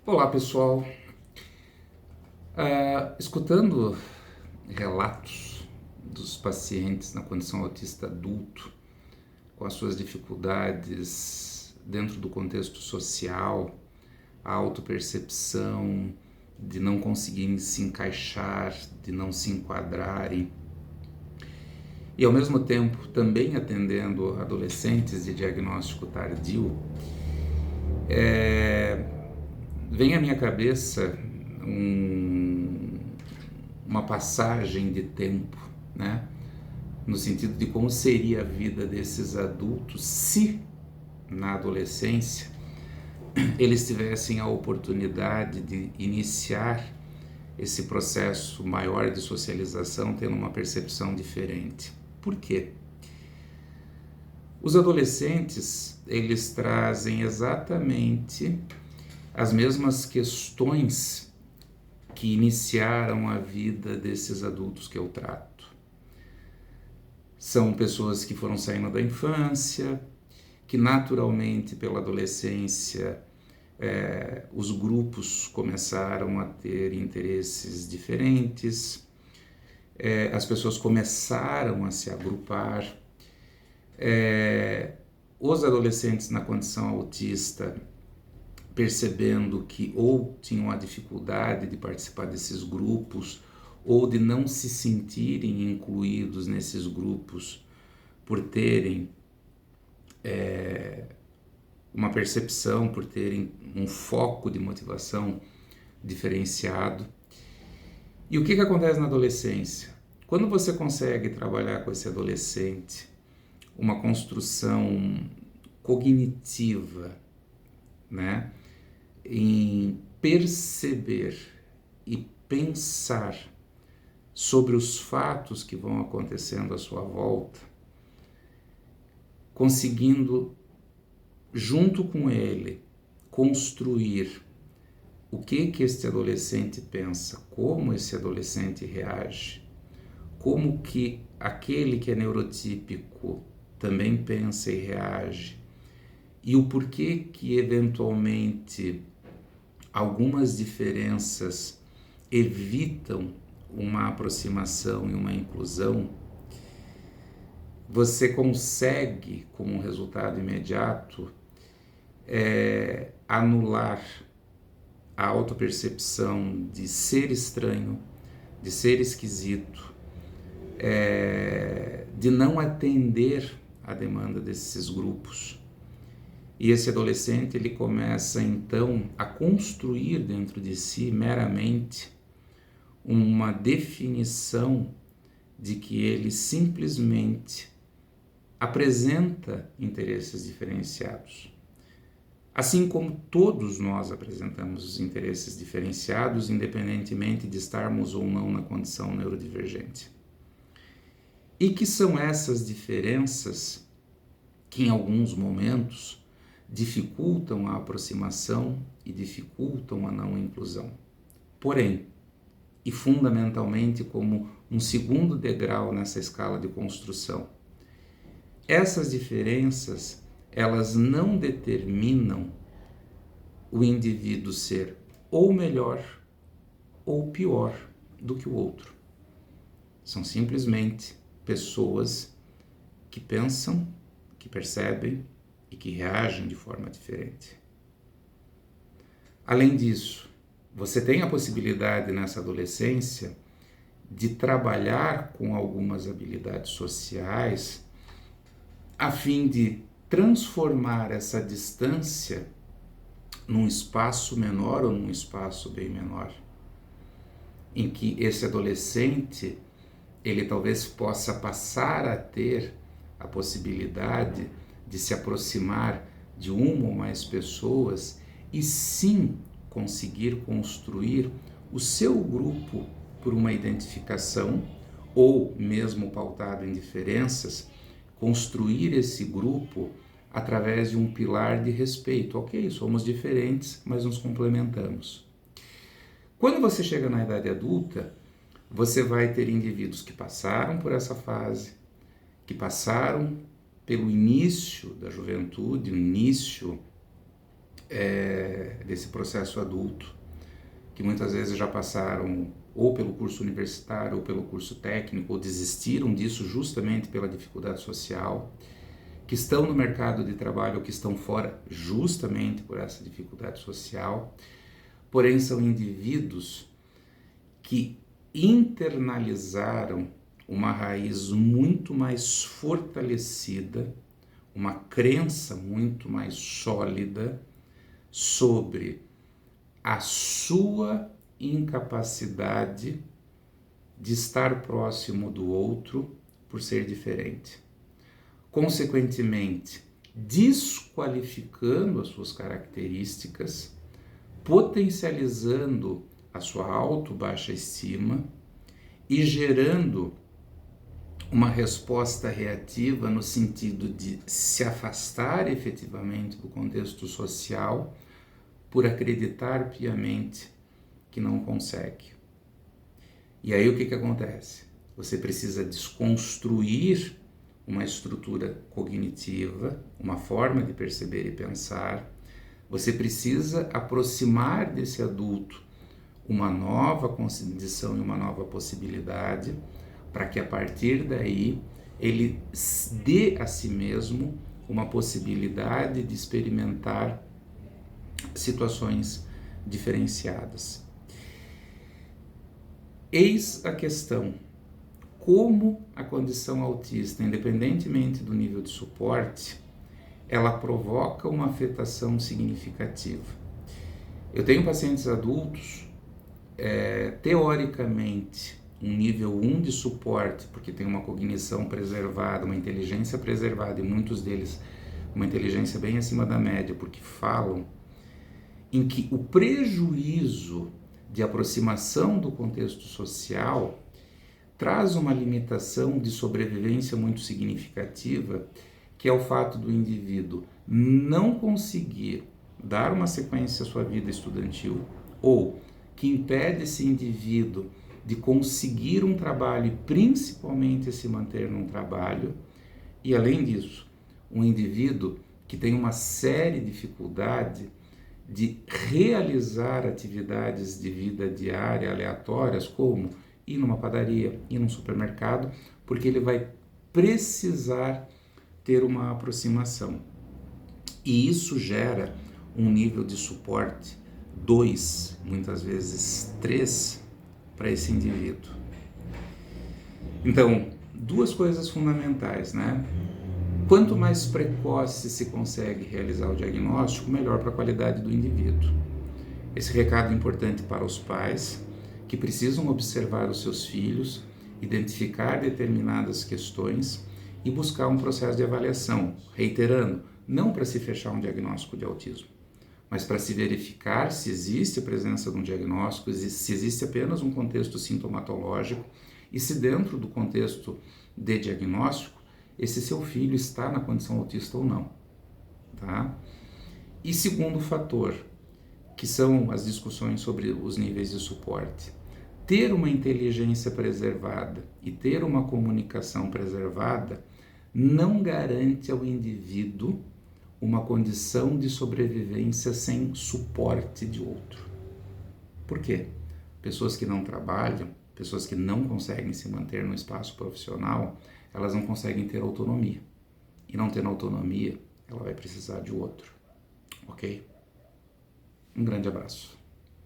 Olá pessoal, escutando relatos dos pacientes na condição autista adulto, com as suas dificuldades dentro do contexto social, a autopercepção de não conseguirem se encaixar, de não se enquadrarem, e ao mesmo tempo também atendendo adolescentes de diagnóstico tardio, vem à minha cabeça uma passagem de tempo, né? No sentido de como seria a vida desses adultos se, na adolescência, eles tivessem a oportunidade de iniciar esse processo maior de socialização tendo uma percepção diferente. Por quê? Os adolescentes, eles trazem exatamente as mesmas questões que iniciaram a vida desses adultos que eu trato. São pessoas que foram saindo da infância, que naturalmente pela adolescência os grupos começaram a ter interesses diferentes, as pessoas começaram a se agrupar, os adolescentes na condição autista percebendo que ou tinham a dificuldade de participar desses grupos ou de não se sentirem incluídos nesses grupos por terem uma percepção, por terem um foco de motivação diferenciado. E o que acontece na adolescência? Quando você consegue trabalhar com esse adolescente uma construção cognitiva, né, em perceber e pensar sobre os fatos que vão acontecendo à sua volta, conseguindo, junto com ele, construir o que este adolescente pensa, como esse adolescente reage, como que aquele que é neurotípico também pensa e reage, e o porquê que eventualmente algumas diferenças evitam uma aproximação e uma inclusão, você consegue, como um resultado imediato, anular a autopercepção de ser estranho, de ser esquisito, de não atender à demanda desses grupos. E esse adolescente, ele começa então a construir dentro de si meramente uma definição de que ele simplesmente apresenta interesses diferenciados. Assim como todos nós apresentamos os interesses diferenciados, independentemente de estarmos ou não na condição neurodivergente. E que são essas diferenças que em alguns momentos dificultam a aproximação e dificultam a não inclusão. Porém, e fundamentalmente como um segundo degrau nessa escala de construção, essas diferenças, elas não determinam o indivíduo ser ou melhor ou pior do que o outro. São simplesmente pessoas que pensam, que percebem e que reagem de forma diferente. Além disso, você tem a possibilidade nessa adolescência de trabalhar com algumas habilidades sociais a fim de transformar essa distância num espaço menor ou num espaço bem menor, em que esse adolescente, ele talvez possa passar a ter a possibilidade de se aproximar de uma ou mais pessoas e sim conseguir construir o seu grupo por uma identificação ou mesmo pautado em diferenças, construir esse grupo através de um pilar de respeito. Ok, somos diferentes, mas nos complementamos. Quando você chega na idade adulta, você vai ter indivíduos que passaram por essa fase, que passaram pelo início da juventude, o início desse processo adulto, que muitas vezes já passaram ou pelo curso universitário ou pelo curso técnico, ou desistiram disso justamente pela dificuldade social, que estão no mercado de trabalho ou que estão fora justamente por essa dificuldade social, porém são indivíduos que internalizaram uma raiz muito mais fortalecida, uma crença muito mais sólida sobre a sua incapacidade de estar próximo do outro por ser diferente. Consequentemente, desqualificando as suas características, potencializando a sua auto-baixa estima e gerando uma resposta reativa no sentido de se afastar efetivamente do contexto social por acreditar piamente que não consegue. E aí o que acontece? Você precisa desconstruir uma estrutura cognitiva, uma forma de perceber e pensar. Você precisa aproximar desse adulto uma nova condição e uma nova possibilidade, para que a partir daí ele dê a si mesmo uma possibilidade de experimentar situações diferenciadas. Eis a questão: como a condição autista, independentemente do nível de suporte, ela provoca uma afetação significativa. Eu tenho pacientes adultos, teoricamente, um nível 1 de suporte, porque tem uma cognição preservada, uma inteligência preservada, e muitos deles uma inteligência bem acima da média, porque falam, em que o prejuízo de aproximação do contexto social traz uma limitação de sobrevivência muito significativa, que é o fato do indivíduo não conseguir dar uma sequência à sua vida estudantil, ou que impede esse indivíduo de conseguir um trabalho e principalmente se manter num trabalho. E além disso, um indivíduo que tem uma séria dificuldade de realizar atividades de vida diária aleatórias, como ir numa padaria, ir num supermercado, porque ele vai precisar ter uma aproximação. E isso gera um nível de suporte 2, muitas vezes 3, para esse indivíduo. Então, duas coisas fundamentais, né? Quanto mais precoce se consegue realizar o diagnóstico, melhor para a qualidade do indivíduo. Esse recado é importante para os pais, que precisam observar os seus filhos, identificar determinadas questões e buscar um processo de avaliação, reiterando, não para se fechar um diagnóstico de autismo, mas para se verificar se existe a presença de um diagnóstico, se existe apenas um contexto sintomatológico e se dentro do contexto de diagnóstico, esse seu filho está na condição autista ou não, tá? E segundo fator, que são as discussões sobre os níveis de suporte. Ter uma inteligência preservada e ter uma comunicação preservada não garante ao indivíduo uma condição de sobrevivência sem suporte de outro. Por quê? Pessoas que não trabalham, pessoas que não conseguem se manter no espaço profissional, elas não conseguem ter autonomia. E não tendo autonomia, ela vai precisar de outro. Ok? Um grande abraço.